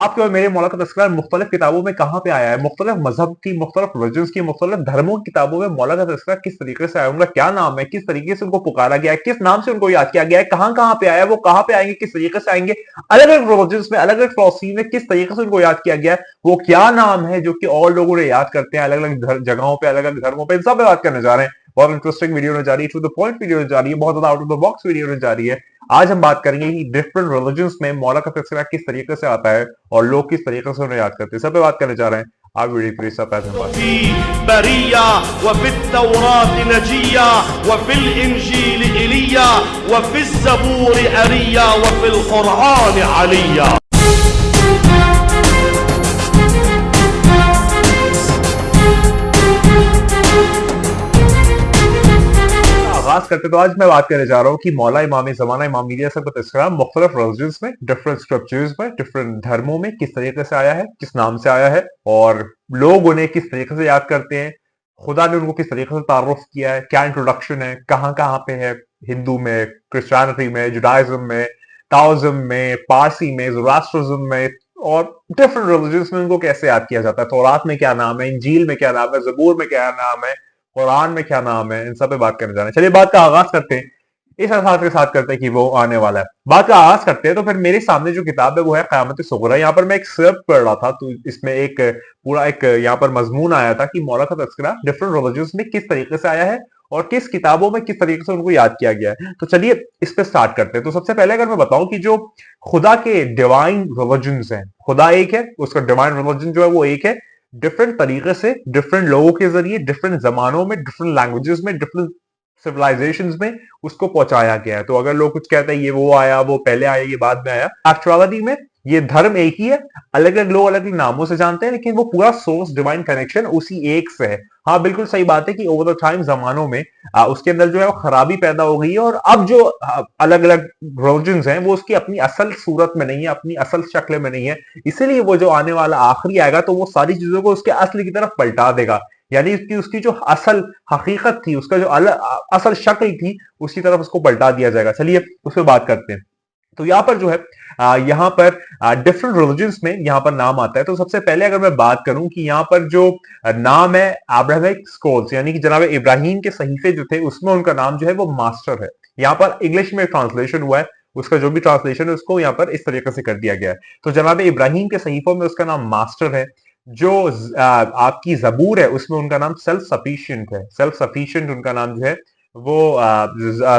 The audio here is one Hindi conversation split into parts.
आपके और मेरे मौला का तस्करा मुख्तलिफ किताबों में कहाँ पे आया है, मुख्तलिफ मजहब की, मुख्तलिफ रिलीजन्स की, मुख्तलिफ धर्मों की किताबों में मौला का तस्करा किस तरीके से आया, उनका क्या नाम है, किस तरीके से उनको पुकारा गया है, किस नाम से उनको याद किया गया है, कहाँ कहाँ पे आया है, वो कहाँ पे आएंगे, किस तरीके से आएंगे, अलग अलग रिलीजन्स में, अलग अलग फिलॉसफी में किस तरीके से उनको याद किया गया है, वो क्या नाम है जो कि और लोगों ने याद करते हैं अलग अलग जगहों पे, अलग अलग धर्मों पे, इन सब पे बात करने जा रहे हैं। बहुत इंटरेस्टिंग वीडियो होने जा रही है, टू द पॉइंट वीडियो होने जा रही है, बहुत ज्यादा out of the box video होने जा रही है। आज हम बात करेंगे कि डिफरेंट रिलीजन्स में मौला का तस्करा किस तरीके से आता है और लोग किस तरीके से उन्हें याद करते हैं, सब पे बात करने जा रहे हैं। आप वीडियो पूरी सब पैसे बात आगाज करते, तो आज मैं बात करने जा रहा हूँ कि मौला इमाम ज़माना इमाम मीडिया का तस्करा मुख्तलिफ रिलीजन्स में, डिफरेंट स्क्रिप्चर्स में, डिफरेंट धर्मों में किस तरीके से आया है, किस नाम से आया है और लोग उन्हें किस तरीके से याद करते हैं, खुदा ने उनको किस तरीके से तारुफ किया है, क्या इंट्रोडक्शन है, कहाँ कहाँ पे है, हिंदू में, क्रिश्चियनिटी में, जुडाइज्म में, ताओइज्म में, पारसी में, ज़ोरास्ट्रिज्म में और डिफरेंट रिलीजन्स में उनको कैसे याद किया जाता है, तौरात में क्या नाम है, इंजील में क्या नाम है, ज़बूर में क्या नाम है, कुरान में क्या नाम है, इन सब पे बात करने जा रहे हैं। चलिए बात का आगाज करते हैं, इस असास के साथ करते हैं कि वो आने वाला है। बात का आगाज करते हैं तो फिर मेरे सामने जो किताब है वो है क़यामत सुग़रा। यहाँ पर मैं एक सिर्फ पढ़ रहा था तो इसमें एक पूरा एक यहाँ पर मजमून आया था कि मौला का तस्करा डिफरेंट रिलीजन्स में किस तरीके से आया है और किस किताबों में किस तरीके से उनको याद किया गया है। तो चलिए इस पे स्टार्ट करते हैं। तो सबसे पहले अगर मैं बताऊं कि जो खुदा के डिवाइन रिलीजन्स हैं, खुदा एक है, उसका डिवाइन रिलीजन जो है वो एक है, डिफरेंट तरीके से, डिफरेंट लोगों के जरिए, डिफरेंट जमानों में, डिफरेंट लैंग्वेजेस में, डिफरेंट सिविलाइजेशंस में उसको पहुंचाया गया है। तो अगर लोग कुछ कहते हैं ये वो आया, वो पहले आया, ये बाद में आया, एक्चुअलिटी में ये धर्म एक ही है, अलग अलग लोग अलग अलग नामों से जानते हैं, लेकिन वो पूरा सोर्स डिवाइन कनेक्शन उसी एक से है। हाँ बिल्कुल सही बात है कि ओवर द टाइम जमानों में उसके अंदर जो है वो खराबी पैदा हो गई है और अब जो अलग अलग रिलीजन्स हैं वो उसकी अपनी असल सूरत में नहीं है, अपनी असल शक्ल में नहीं है, इसीलिए वो जो आने वाला आखिरी आएगा तो वो सारी चीजों को उसके असली की तरफ पलटा देगा। यानी उसकी जो असल हकीकत थी, उसका जो असल शक्ल थी, उसकी तरफ उसको पलटा दिया जाएगा। चलिए उस पर बात करते हैं। तो यहाँ पर जो है यहाँ पर डिफरेंट रिलीजन्स में यहाँ पर नाम आता है। तो सबसे पहले अगर मैं बात करूं कि यहाँ पर जो नाम है अब्राहमिक स्क्रोल्स, यानी कि जनाब इब्राहिम के सहीफे जो थे उसमें उनका नाम जो है वो मास्टर है। यहाँ पर इंग्लिश में ट्रांसलेशन हुआ है, उसका जो भी ट्रांसलेशन है उसको यहाँ पर इस तरीके से कर दिया गया है। तो जनाब इब्राहिम के सहीफों में उसका नाम मास्टर है। जो आपकी जबूर है उसमें उनका नाम सेल्फ सफिशिएंट है, सेल्फ सफिशिएंट उनका नाम जो है वो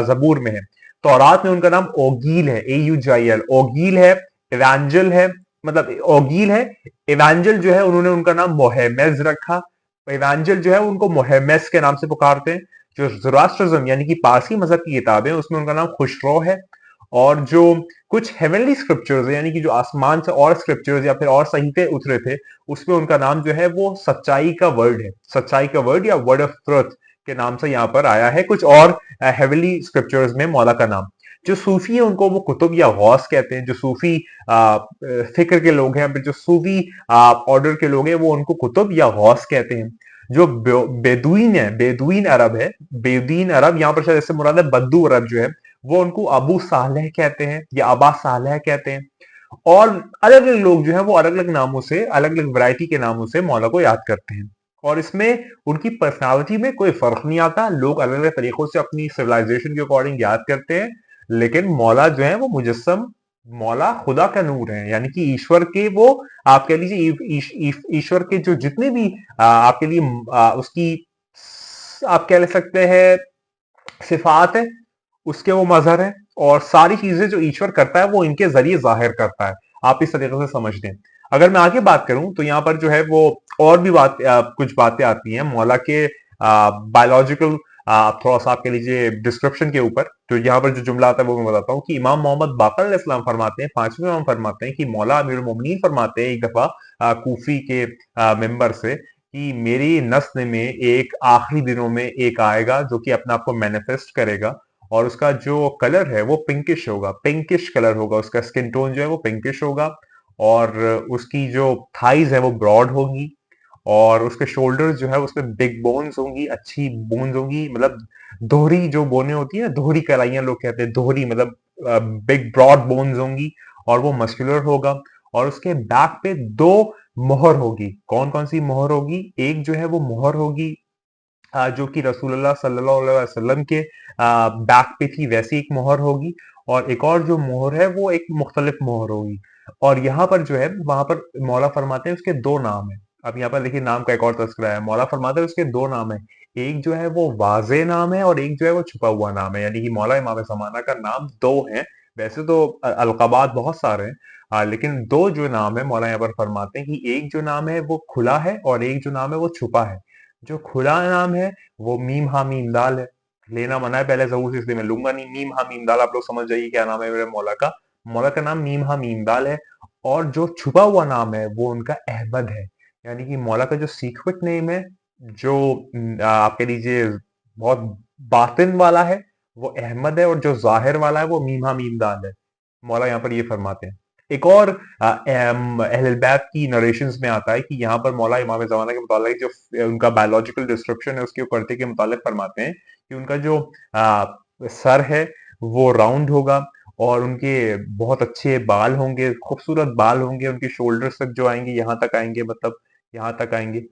जबूर में है। तौरात में उनका नाम ओगील है, AUGIL, ओगील है, इवेंजल है, मतलब ओगील है, इवेंजल जो है उन्होंने उनका नाम मोहम्मद रखा, इवेंजल जो है उनको मोहम्मद के नाम से पुकारते हैं। जो ज़ोरास्ट्रिज्म यानी कि पारसी मजहब की किताबें उसमें उनका नाम खुशरो है। और जो कुछ हेवनली स्क्रिप्चर्स है यानी कि जो आसमान से और स्क्रिप्चर्स या फिर और सहीफे उतरे थे उसमें उनका नाम जो है वो सच्चाई का वर्ड है, सच्चाई का वर्ड या वर्ड ऑफ ट्रुथ के नाम से यहाँ पर आया है। कुछ और हेवनली स्क्रिप्चर्स में मौला का नाम। जो सूफी है उनको वो कुतुब या गौस कहते हैं। जो सूफी फिक्र के लोग हैं, जो सूफी ऑर्डर के लोग हैं वो उनको कुतुब या गौस कहते हैं। जो बेदुइन है, बेदुइन अरब है, बेदुइन अरब यहाँ पर शायद इससे मुराद है बद्दू अरब जो है, वो उनको अबू सालेह कहते हैं या अबा सालेह कहते हैं। और अलग अलग लोग जो है वो अलग अलग नामों से, अलग अलग वैरायटी के नामों से मौला को याद करते हैं। और इसमें उनकी पर्सनालिटी में कोई फर्क नहीं आता, लोग अलग अलग तरीकों से अपनी सिविलाइजेशन के अकॉर्डिंग याद करते हैं, लेकिन मौला जो है वो मुजस्सम, मौला खुदा का नूर है, यानी कि ईश्वर के वो आप कह लीजिए ईश्वर के जो जितने भी आपके लिए उसकी आप कह सकते हैं सिफात है, उसके वो मजहर है और सारी चीजें जो ईश्वर करता है वो इनके जरिए जाहिर करता है। आप इस तरीके से समझ लें। अगर मैं आगे बात करूं तो यहाँ पर जो है वो और भी कुछ बातें आती हैं मौला के बायोलॉजिकल, थोड़ा सा आप कह लीजिए डिस्क्रिप्शन के ऊपर। तो यहाँ पर जो जुमला आता है वो मैं बताता हूँ कि इमाम मोहम्मद बाकर अलैहिस्सलाम फरमाते हैं, पांचवें इमाम फरमाते हैं कि मौला अमीरुल मोमिनीन फरमाते हैं एक दफा कूफी के मेंबर से कि मेरी नस्ल में एक आखिरी दिनों में एक आएगा जो कि अपने आप को मैनिफेस्ट करेगा और उसका जो कलर है वो पिंकिश होगा, पिंकिश कलर होगा, उसका स्किन टोन जो है वो पिंकिश होगा और उसकी जो थाइज है वो ब्रॉड होगी और उसके शोल्डर जो है उसमें बिग बोन्स होंगी, अच्छी बोन्स होंगी, मतलब दोहरी जो बोने होती है ना, दोहरी कलाइयां लोग कहते हैं, दोहरी मतलब बिग ब्रॉड बोन्स होंगी और वो मस्कुलर होगा और उसके बैक पे दो मोहर होगी। कौन कौन सी मोहर होगी? एक जो है वो मोहर होगी जो कि रसूलुल्लाह सल्लल्लाहु अलैहि वसल्लम के बैक पे थी, वैसी एक मोहर होगी। और एक और जो मोहर है वो एक मुख्तलिफ मोहर होगी। और यहाँ पर जो है वहां पर मौला फरमाते हैं उसके दो नाम है। अब यहाँ पर देखिए नाम का एक और तस्करा है। मौला फरमाते हैं उसके दो नाम है। एक जो है वो वाजे नाम है और एक जो है वो छुपा हुआ नाम है, यानी कि मौला इमाम ज़माना का नाम दो है। वैसे तो अलकाबात बहुत सारे हैं, लेकिन दो जो नाम है मौला यहाँ पर फरमाते हैं कि एक जो नाम है वो खुला है और एक जो नाम है वो छुपा है। जो खुला नाम है वो मीम हा मीम दाल है। लेना मना है पहले जरूर से, इसलिए मैं लूंगा नहीं। मीम हा मीम दाल, आप लोग समझ जाइए क्या नाम है मेरे मौला का। मौला का नाम मीम हा मीम दाल है। और जो छुपा हुआ नाम है वो उनका अहमद है। यानी कि मौला का जो सीक्रेट नेम है, जो आप कह लीजिए बहुत बातिन वाला है, वो अहमद है। और जो जाहिर वाला है वो मीम हा मीम दाल है। मौला यहाँ पर ये फरमाते हैं। एक और अहले बैत की नरेशंस में आता है कि यहाँ पर मौला इमाम ज़माना के मुतालिक जो उनका बायोलॉजिकल डिस्क्रिप्शन है उसके करते के मुतालिक फरमाते हैं कि उनका जो सर है वो राउंड होगा और उनके बहुत अच्छे बाल होंगे, खूबसूरत बाल होंगे। उनके शोल्डर्स तक जो आएंगे, यहाँ तक आएंगे, मतलब यहाँ तक आएंगे।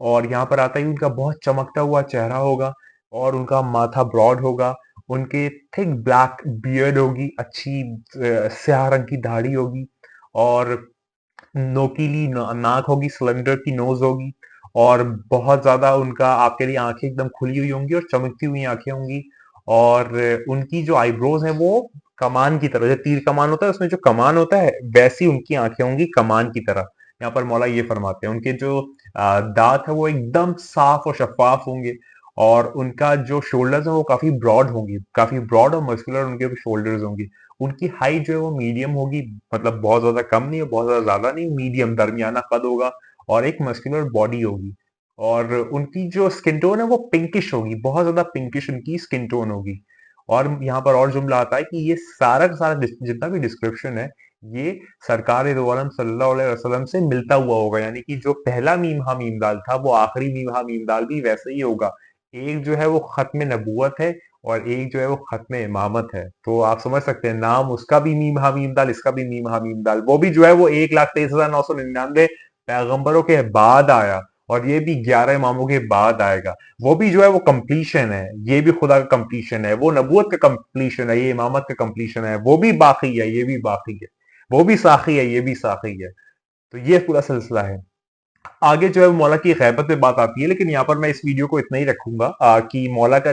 और यहाँ पर आता है कि उनका बहुत चमकता हुआ चेहरा होगा और उनका माथा ब्रॉड होगा। उनके थिक ब्लैक बियर्ड होगी, अच्छी स्याह रंग की दाढ़ी होगी और नोकीली नाक होगी, सिलेंडर की नोज होगी। और बहुत ज्यादा उनका आपके लिए आंखें एकदम खुली हुई होंगी और चमकती हुई आंखें होंगी। और उनकी जो आईब्रोज हैं वो कमान की तरह, जो तीर कमान होता है उसमें जो कमान होता है वैसी उनकी आंखें होंगी कमान की तरह। यहाँ पर मौला ये फरमाते हैं उनके जो दांत है वो एकदम साफ और शफाफ होंगे। और उनका जो शोल्डर्स है वो काफी ब्रॉड होंगी, काफी ब्रॉड और मस्कुलर उनके शोल्डर्स होंगी। उनकी हाइट जो है वो मीडियम होगी, मतलब बहुत ज्यादा कम नहीं है, बहुत ज्यादा ज्यादा नहीं, मीडियम दरमियाना कद होगा। और एक मस्कुलर बॉडी होगी। और उनकी जो स्किन टोन है वो पिंकिश होगी, बहुत ज्यादा पिंकिश उनकी स्किन टोन होगी। और यहाँ पर और जुमला आता है कि ये सारा का सारा जितना भी डिस्क्रिप्शन है ये सरकार दो आलम सल्लल्लाहु अलैहि वसल्लम से मिलता हुआ होगा। यानी कि जो पहला मीम हा मीम दाल था वो आखिरी मीम हा मीम दाल भी वैसे ही होगा। एक जो है वो खत्म नबूवत है और एक जो है वो खत्म इमामत है। तो आप समझ सकते हैं नाम उसका भी मीम हा मीम दाल, इसका भी मीम हा मीम दाल। वो भी जो है वो 1,23,999 पैगंबरों के बाद आया और ये भी 11 इमामों के बाद आएगा। वो भी जो है वो कंप्लीशन है, ये भी खुदा का कंप्लीशन है। वो नबूवत का कंप्लीशन है, ये इमामत का कंप्लीशन है। वो भी बाकी है, ये भी बाकी है। वो भी साखी है, ये भी साखी है। तो ये पूरा सिलसिला है। आगे जो है मौला की गैबत पे बात आती है, लेकिन यहाँ पर मैं इस वीडियो को इतना ही रखूंगा कि मौला का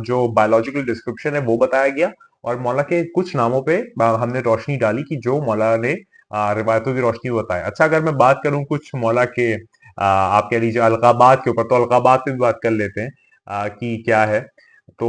जो बायोलॉजिकल डिस्क्रिप्शन है वो बताया गया और मौला के कुछ नामों पे हमने रोशनी डाली कि जो मौला ने रिवायतों की रोशनी में बताया। अच्छा, अगर मैं बात करूं कुछ मौला के आप कह लीजिए अलकाबात के ऊपर, तो अलकाबात पे भी बात कर लेते हैं कि क्या है। तो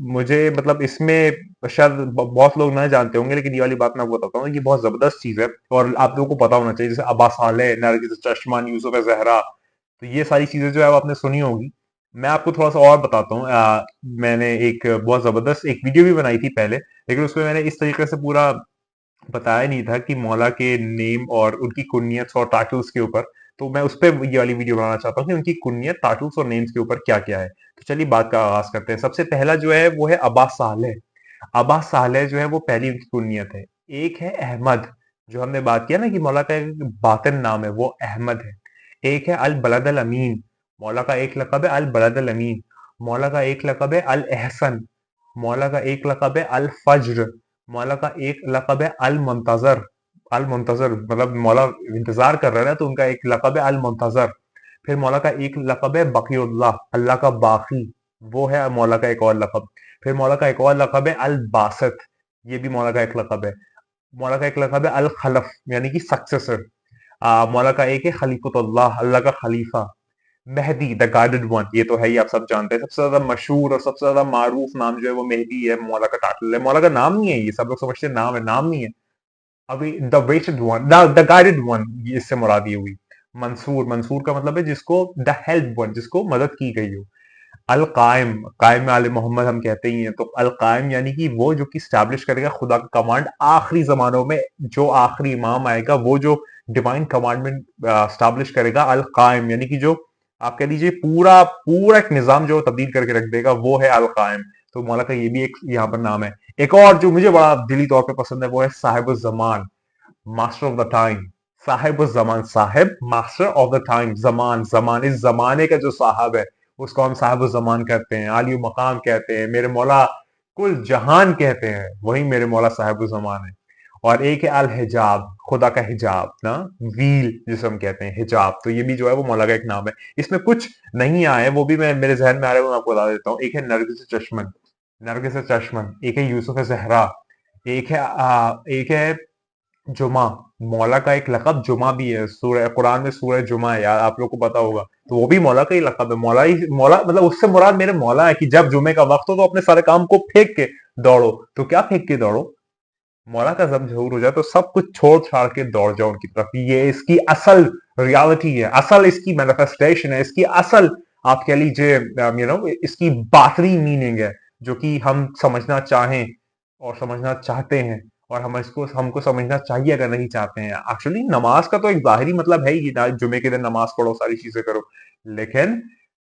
मुझे मतलब इसमें शायद बहुत लोग ना जानते होंगे, लेकिन ये वाली बात मैं आपको बताता हूँ कि बहुत जबरदस्त चीज है और आप लोगों को पता होना चाहिए। जैसे अब्बास सालेह, नरगिस चश्मान, यूसुफ जहरा, तो ये सारी चीजें जो है वो आपने सुनी होगी। मैं आपको थोड़ा सा और बताता हूँ। मैंने एक बहुत जबरदस्त एक वीडियो भी बनाई थी पहले, लेकिन उसमें मैंने इस तरीके से पूरा बताया नहीं था कि मौला के नेम और उनकी कुनियत और टाइटल्स के ऊपर। तो मैं उस पर ये वाली वीडियो बनाना चाहता हूँ कि उनकी कुनियत, टाइटल्स और नेम्स के ऊपर क्या क्या है। तो चलिए बात का आगाज करते हैं। सबसे पहला जो है वो है अब्बास सालेह। अब्बास सालेह जो है वो पहली उनकी कुनियत है। एक है अहमद, जो हमने बात किया ना कि मौला का एक बातिन नाम है वो अहमद है। एक है अल बलद अल अमीन, मौला का एक लकब है अल बलद अल अमीन। मौला का एक लकब है अल एहसन। मौला का एक लकब है अल फज्र। मौला का एक लकब है अल मुंतजर। अल मुंतजर मतलब मौला इंतजार कर रहे हैं ना, तो उनका एक लकब है अल मुंतजर। फिर मौला का एक लकब है बकीउल्लाह, अल्लाह का बाकी, वो है मौला का एक और लकब। फिर मौला का एक और लकब है अल बासित, ये भी मौला का एक लकब है। मौला का एक लकब है अल खलफ, यानी कि सक्सेसर। मौला का एक है खलीफतुल्लाह, अल्लाह का खलीफा। मेहदी द गाइडेड वन, ये तो है ही, आप सब जानते हैं। सबसे ज्यादा मशहूर और सबसे ज्यादा मारूफ नाम जो है वो मेहदी है, मौला का टाइटल है। मौला का नाम नहीं है, ये सब लोग समझते हैं नाम है, नाम नहीं है। अभी the weighted one, the guided one, ये इससे मुराद ये हुई। मंसूर, मंसूर का मतलब है जिसको, द हेल्प वन, जिसको मदद की गई हो। अल कायम, कायम आले मोहम्मद हम कहते ही हैं, तो अल कायम यानी कि वो जो कि स्टैब्लिश करेगा खुदा का कमांड आखिरी जमानों में। जो आखिरी इमाम आएगा वो जो डिवाइन कमांडमेंट स्टैब्लिश करेगा, अल कायम यानी कि जो आप कह लीजिए पूरा पूरा एक निजाम जो तब्दील करके रख देगा, वो है अल कायम। तो मौला का ये भी एक यहाँ पर नाम है। एक और जो मुझे बड़ा दिली तौर पे पसंद है वो है साहिब जमान। मास्टर ऑफ द टाइम, साहिब उस जमान, साहिब मास्टर ऑफ द टाइम, जमान, जमान, इस जमाने का जो साहब है उसको हम साहिब उस जमान कहते हैं, आलियो मकाम कहते हैं, मेरे मौला कुल जहान कहते हैं, वही मेरे मौला साहिब उस जमान है। और एक है अल हिजाब, खुदा का हिजाब ना, वील जिसे हम कहते हैं हिजाब, तो ये भी जो है वो मौला का एक नाम है। इसमें कुछ नहीं आए, वो भी मैं मेरे जहन में आ रहा है, वो मैं आपको बता देता हूँ। एक है नरगिस चश्मन, नरगिस चश्मन, एक है यूसुफ जहरा, एक है जुमा, मौला का एक लकब जुमा भी है, सूरह कुरान में सूरह जुमा है यार, आप लोग को पता होगा, तो वो भी मौला का ही लकब है। मौला ही मौला मतलब उससे मुराद मेरे मौला है कि जब जुमे का वक्त हो तो अपने सारे काम को फेंक के दौड़ो, तो क्या फेंक के दौड़ो, मौला का जब ज़हूर हो जाए तो सब कुछ छोड़ छाड़ के दौड़ जाओ उनकी तरफ। ये इसकी असल रियलिटी है, असल इसकी मैनिफेस्टेशन है, इसकी असल आप कह लीजिए इसकी बातरी मीनिंग है, जो कि हम समझना चाहें और समझना चाहते हैं, और हमको समझना चाहिए अगर नहीं चाहते हैं। एक्चुअली नमाज का तो एक जाहिरी मतलब है ही कि जुमे के दिन नमाज पढ़ो, सारी चीजें करो, लेकिन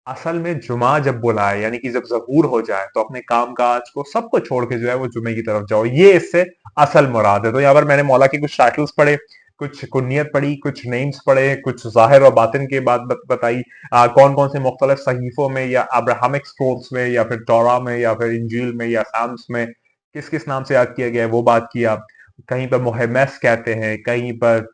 असल में जुमा जब बुलाए, यानी कि जब ज़हूर हो जाए, तो अपने काम काज को सबको छोड़ के जो है वो जुमे की तरफ जाओ, ये इससे असल मुराद है। तो यहाँ पर मैंने मौला के कुछ टाइटल्स पढ़े, कुछ कुन्नियत पढ़ी, कुछ नेम्स पढ़े, कुछ जाहिर और बातिन के बात बताई, कौन कौन से मुख्तलिफ सहीफों में या अब्राहमिक स्क्रोल्स में या फिर टोरा में या फिर इंजील में या साम्स में किस किस नाम से याद किया गया है वो बात किया। कहीं पर मुहम्मस कहते हैं, कहीं पर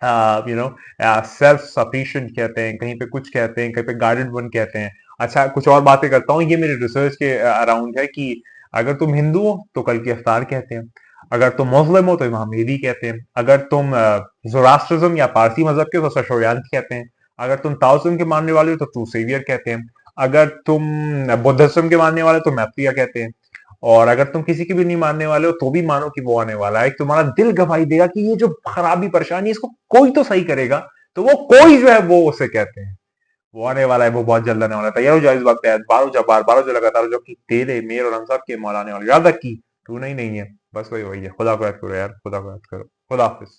सेल्फ सफिशिएंट कहते हैं, कहीं पे कुछ कहते हैं, कहीं पे गाइडेड वन कहते हैं। अच्छा, कुछ और बातें करता हूँ, ये मेरे रिसर्च के अराउंड है कि अगर तुम हिंदू हो तो कल की अफ्तार कहते हैं, अगर तुम मुस्लिम हो तो इमाम मेहदी कहते हैं, अगर तुम जोरास्ट्रिज्म या पारसी मजहब के हो तो सशोयांत कहते हैं, अगर तुम ताओइज्म के मानने वाले हो तो ट्रू सेवियर कहते हैं, अगर तुम बुद्धिज्म के मानने वाले हो तो मैत्रिया कहते हैं, और अगर तुम किसी की भी नहीं मानने वाले हो तो भी मानो कि वो आने वाला है, तुम्हारा दिल गवाही देगा कि ये जो खराबी परेशानी है इसको कोई तो सही करेगा, तो वो कोई जो है वो उसे कहते हैं, वो आने वाला है, वो बहुत जल्द आने वाला है, तैयार हो जाओ इस वक्त, बारह जो लगातार जो कि तेरे मेरे और हम सब के मौला आने वाले, याद रख की तू नहीं है, बस वही वही है। खुदा को याद करो यार, खुदा को याद करो, खुदा हाफिज।